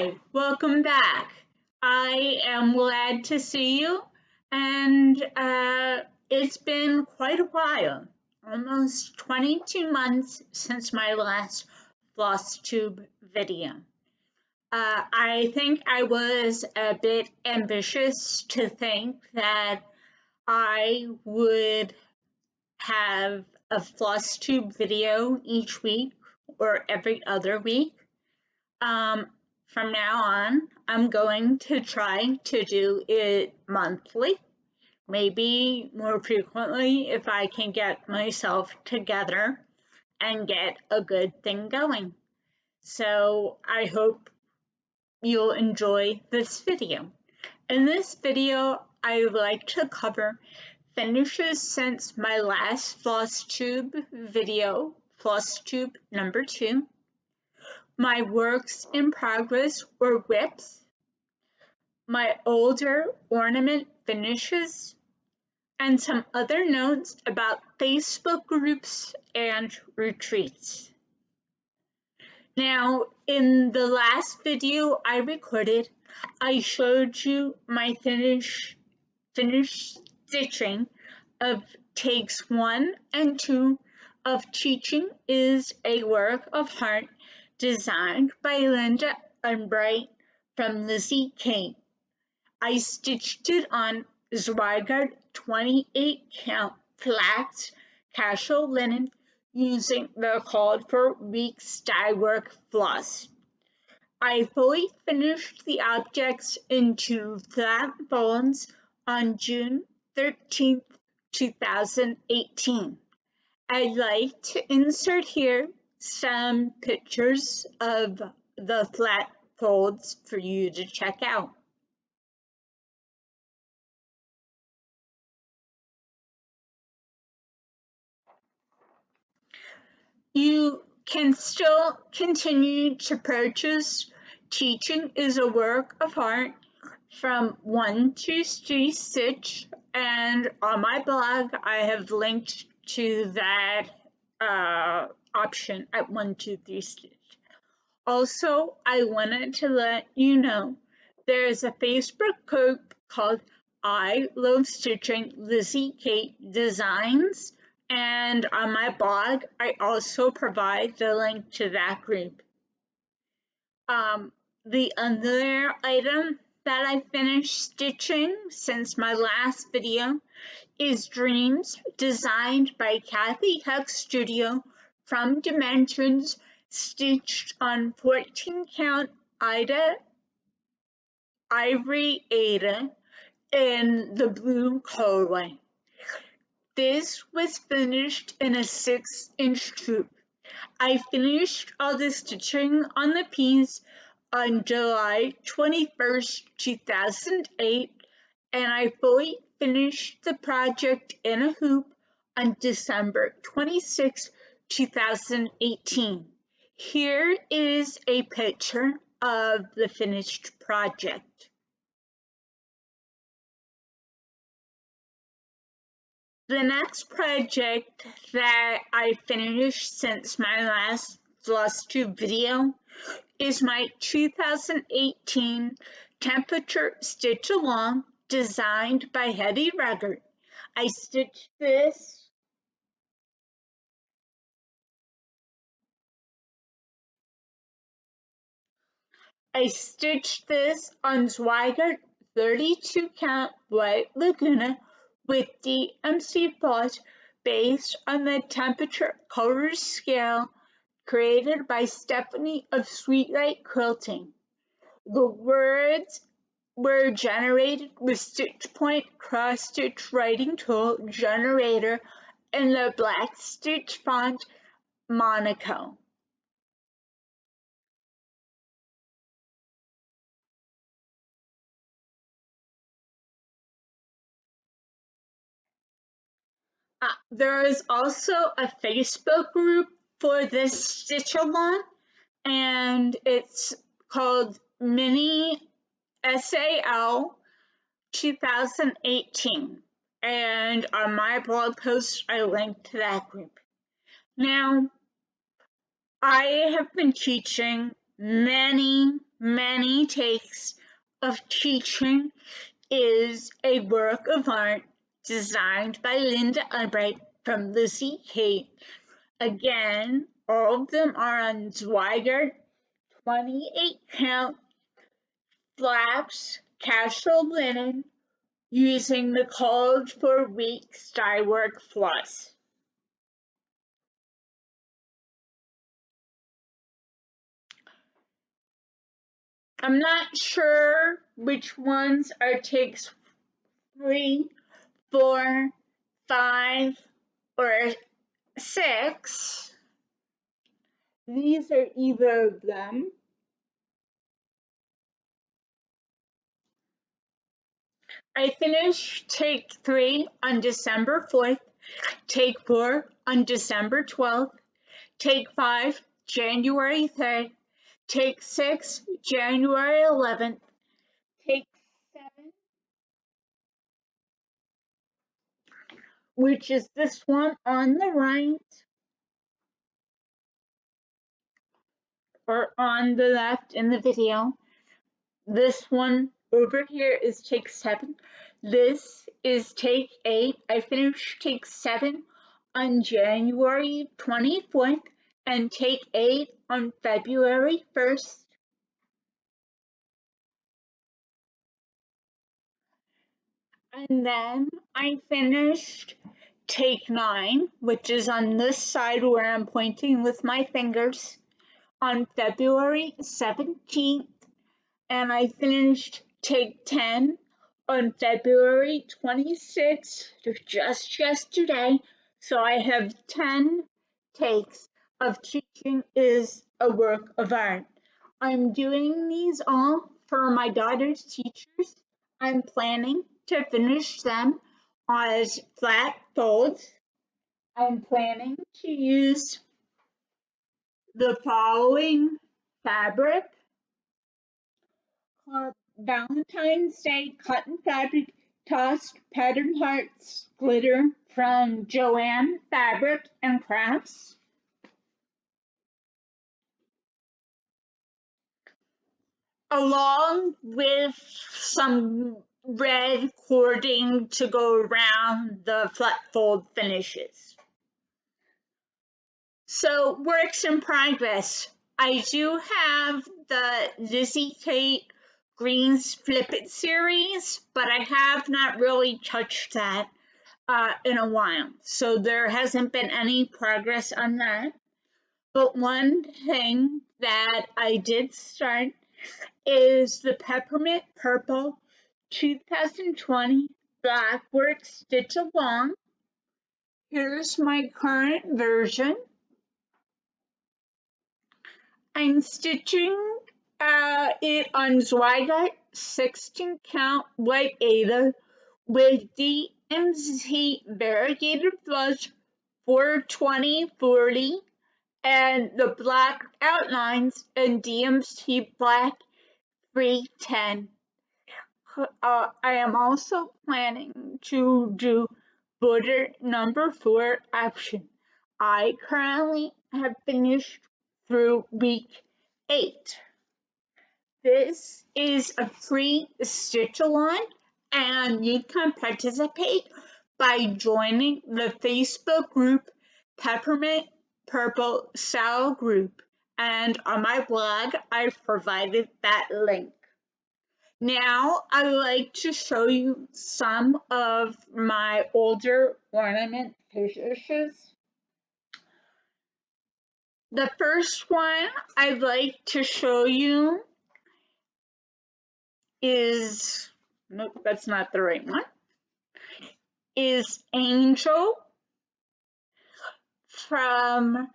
Hi, welcome back. I am glad to see you, and it's been quite a while, almost 22 months since my last Flosstube video. I think I was a bit ambitious to think that I would have a Flosstube video each week or every other week. From now on, I'm going to try to do it monthly, maybe more frequently if I can get myself together and get a good thing going. So I hope you'll enjoy this video. In this video, I would like to cover finishes since my last Flosstube video, Flosstube number 2, my works in progress or WIPs, my older ornament finishes, and some other notes about Facebook groups and retreats. Now, in the last video I recorded, I showed you my finished stitching of takes 1 and 2 of Teaching is a Work of Art, designed by Linda Unbright from Lizzie Kate. I stitched it on Zweigart 28 count flat casual linen using the called for weeks dye work floss. I fully finished the objects into flat folds on June 13th, 2018. I'd like to insert here some pictures of the flat folds for you to check out. You can still continue to purchase Teaching is a Work of Art from 123 Stitch, and on my blog I have linked to that option at 123 Stitch. Also, I wanted to let you know there's a Facebook group called I Love Stitching Lizzie Kate Designs, and on my blog I also provide the link to that group. The other item that I finished stitching since my last video is Dreams, designed by Kathy Huck Studio from Dimensions, stitched on 14 count Ivory Ada in the blue colorway. This was finished in a 6-inch tube. I finished all the stitching on the piece on July 21st, 2008, and I fully finished the project in a hoop on December 26, 2018. Here is a picture of the finished project. The next project that I finished since my last Flosstube video is my 2018 temperature stitch along, designed by Hetty Ruggert. I stitched this on Zweigart 32 count White Laguna with DMC font based on the temperature color scale created by Stephanie of Sweet Light Quilting. The words were generated with Stitch Point Cross Stitch Writing Tool Generator in the black stitch font Monaco. There is also a Facebook group for this stitch along, and it's called Mini SAL 2018. And on my blog post, I linked to that group. Now, I have been teaching many, many takes of teaching is a work of art designed by Linda Albright from Lucy Kate. Again, all of them are on Zweigart 28 count flaps casual linen using the College for Weeks dye work floss. I'm not sure which ones are takes 3, 4, 5, or 6. These are either of them. I finished take 3 on December 4th, take 4 on December 12th, take 5 January 3rd, take 6 January 11th, take 7, which is this one on the right, or on the left in the video. This one over here is take 7. This is take 8. I finished take 7 on January 24th and take 8 on February 1st. And then I finished take 9, which is on this side where I'm pointing with my fingers, on February 17th. And I finished take 10 on February 26th, just yesterday. So I have 10 takes of teaching is a work of art. I'm doing these all for my daughter's teachers. I'm planning to finish them as flat folds. I'm planning to use the following fabric: Valentine's Day Cotton Fabric Tossed Pattern Hearts Glitter from Joanne Fabric and Crafts. Along with some red cording to go around the flat fold finishes. So, works in progress. I do have the Lizzie Kate Green's Flip It series, but I have not really touched that in a while. So there hasn't been any progress on that. But one thing that I did start is the Peppermint Purple 2020 Black Work Stitch Along. Here's my current version. I'm stitching it on Zweigart 16 count white Ada with DMC variegated flush 420/40 and the black outlines and DMC black 310. I am also planning to do border number 4 option. I currently have finished through week 8. This is a free stitch-along, and you can participate by joining the Facebook group Peppermint Purple Sal Group, and on my blog I've provided that link. Now I'd like to show you some of my older ornament finishes. The first one I'd like to show you is, nope, that's not the right one, is Angel from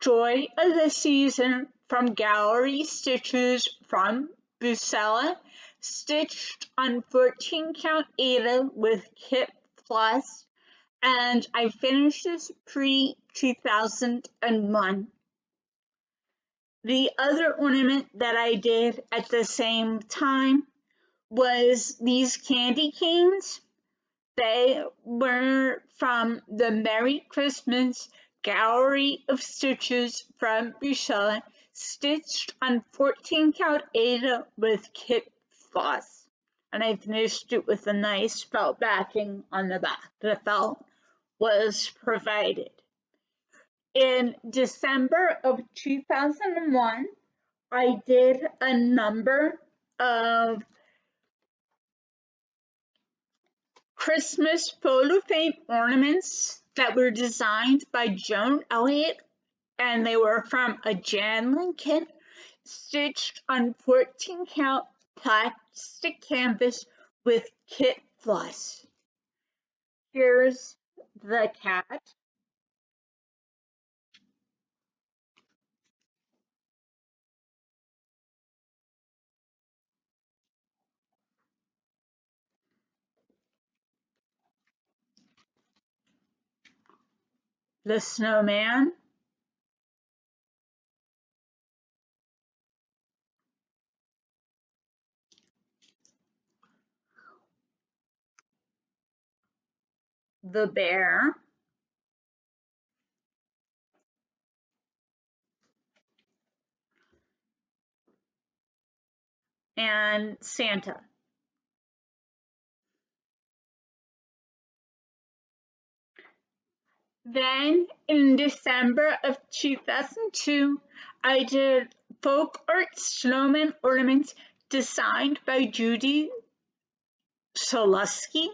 Joy of the Season from Gallery Stitches from Buscella, stitched on 14 count Ada with kit floss, and I finished this pre-2001. The other ornament that I did at the same time was these candy canes. They were from the Merry Christmas Gallery of Stitches from Buscella, stitched on 14 count Aida with kit floss. And I finished it with a nice felt backing on the back. The felt was provided. In December of 2001, I did a number of Christmas photo frame ornaments that were designed by Joan Elliott, and they were from a Janlin kit stitched on 14 count plastic canvas with kit floss. Here's the cat. The snowman. The bear. And Santa. Then in December of 2002, I did folk art snowman ornaments designed by Judy Solusky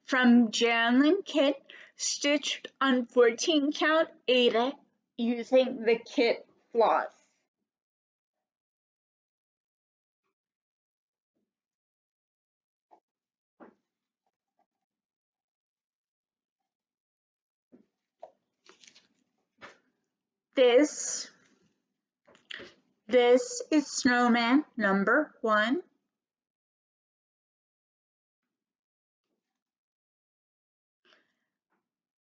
from Janlin kit, stitched on 14 count Aida using the kit floss. This is snowman number 1.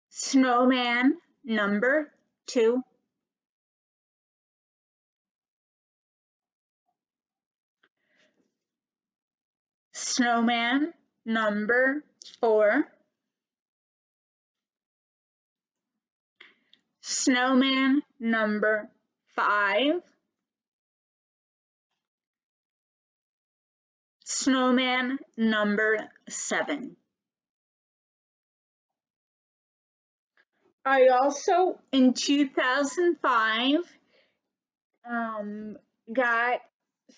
Snowman number 2. Snowman number 4. Snowman number 5. Snowman number 7. I also, in 2005, got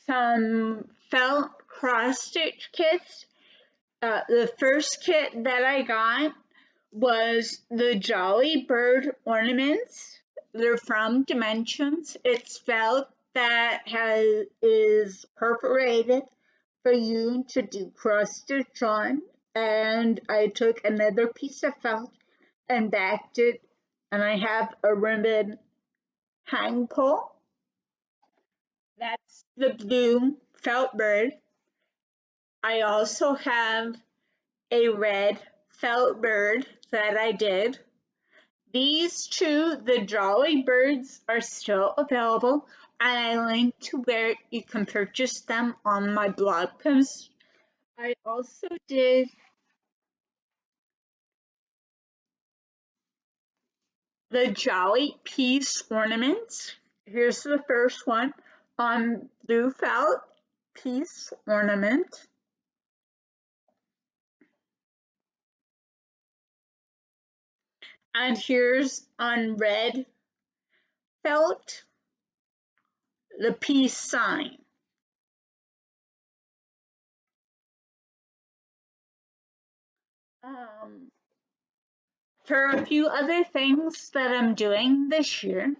some felt cross-stitch kits. The first kit that I got was the Jolly Bird ornaments. They're from Dimensions. It's felt that is perforated for you to do cross stitch on, and I took another piece of felt and backed it, and I have a ribbon hang pull. That's the blue felt bird. I also have a red felt bird that I did. These two, the Jolly Birds, are still available, and I link to where you can purchase them on my blog post. I also did the Jolly Peace ornaments. Here's the first one on blue felt peace ornament. And here's on red felt the peace sign. For a few other things that I'm doing this year,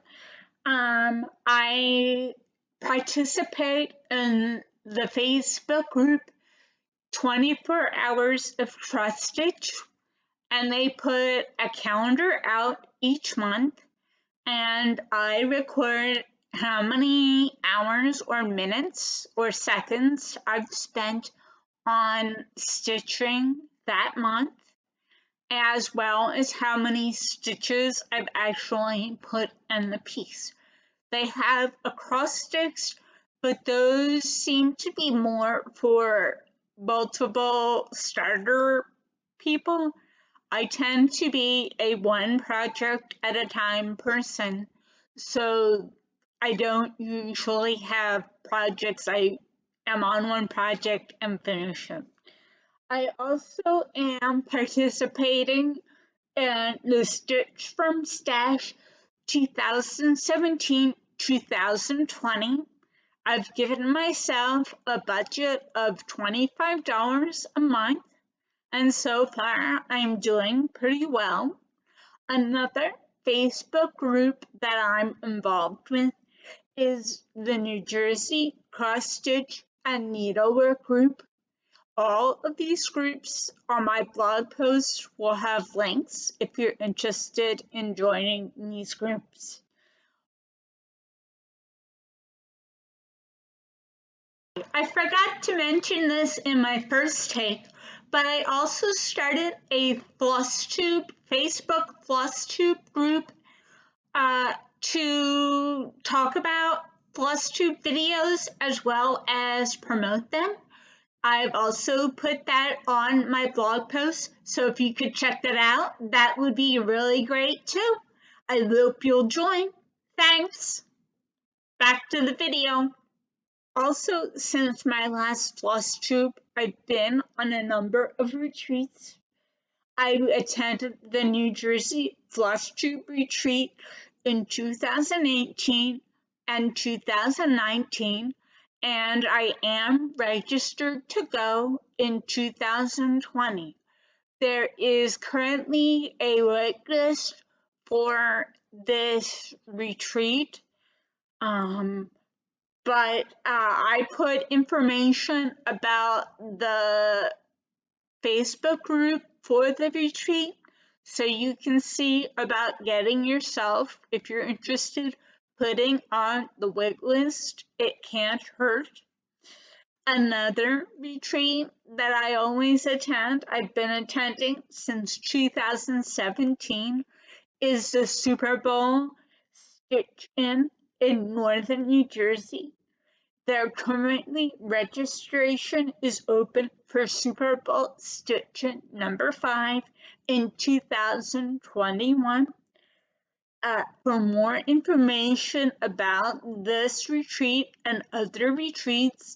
I participate in the Facebook group 24 Hours of Cross Stitch, and they put a calendar out each month, and I record how many hours or minutes or seconds I've spent on stitching that month, as well as how many stitches I've actually put in the piece. They have acrostics, but those seem to be more for multiple starter people. I tend to be a one project at a time person, so I don't usually have projects. I am on one project and finish it. I also am participating in the Stitch from Stash 2017-2020. I've given myself a budget of $25 a month, and so far I'm doing pretty well. Another Facebook group that I'm involved with is the New Jersey Cross Stitch and Needlework group. All of these groups on my blog post will have links if you're interested in joining these groups. I forgot to mention this in my first take, but I also started a Flosstube, Facebook Flosstube group to talk about Flosstube videos as well as promote them. I've also put that on my blog post, so if you could check that out, that would be really great too. I hope you'll join. Thanks. Back to the video. Also, since my last Flosstube, I've been on a number of retreats. I attended the New Jersey Flosstube retreat in 2018 and 2019, and I am registered to go in 2020. There is currently a wait list for this retreat, but I put information about the Facebook group for the retreat so you can see about getting yourself, if you're interested, putting on the wait list. It can't hurt. Another retreat that I always attend, I've been attending since 2017, is the Super Bowl Stitch-In Northern New Jersey. There currently registration is open for Super Bowl Stitch-In number 5 in 2021. For more information about this retreat and other retreats,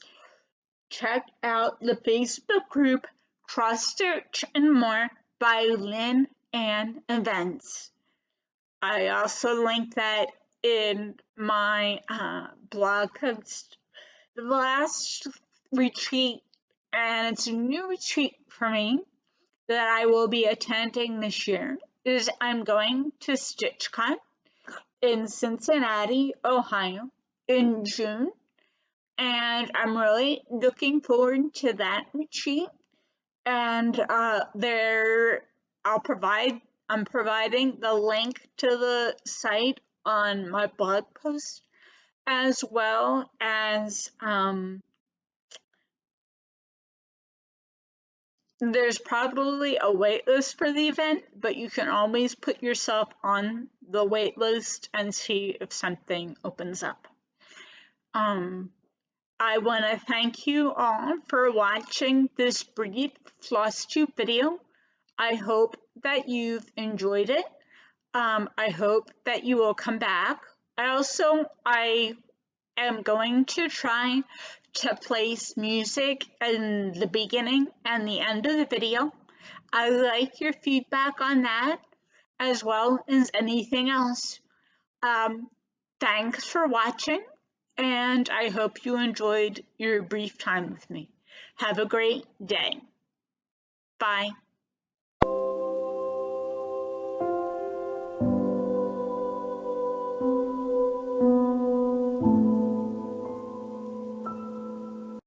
check out the Facebook group Cross Stitch and More by Lynn Ann Events. I also link that in my blog post. The last retreat, and it's a new retreat for me that I will be attending this year, is I'm going to StitchCon in Cincinnati, Ohio in June, and I'm really looking forward to that retreat. And I'm providing the link to the site on my blog post, as well as there's probably a wait list for the event, but you can always put yourself on the wait list and see if something opens up. I want to thank you all for watching this brief Flosstube video. I hope that you've enjoyed it. I hope that you will come back. I am going to try to place music in the beginning and the end of the video. I like your feedback on that, as well as anything else. Thanks for watching, and I hope you enjoyed your brief time with me. Have a great day. Bye.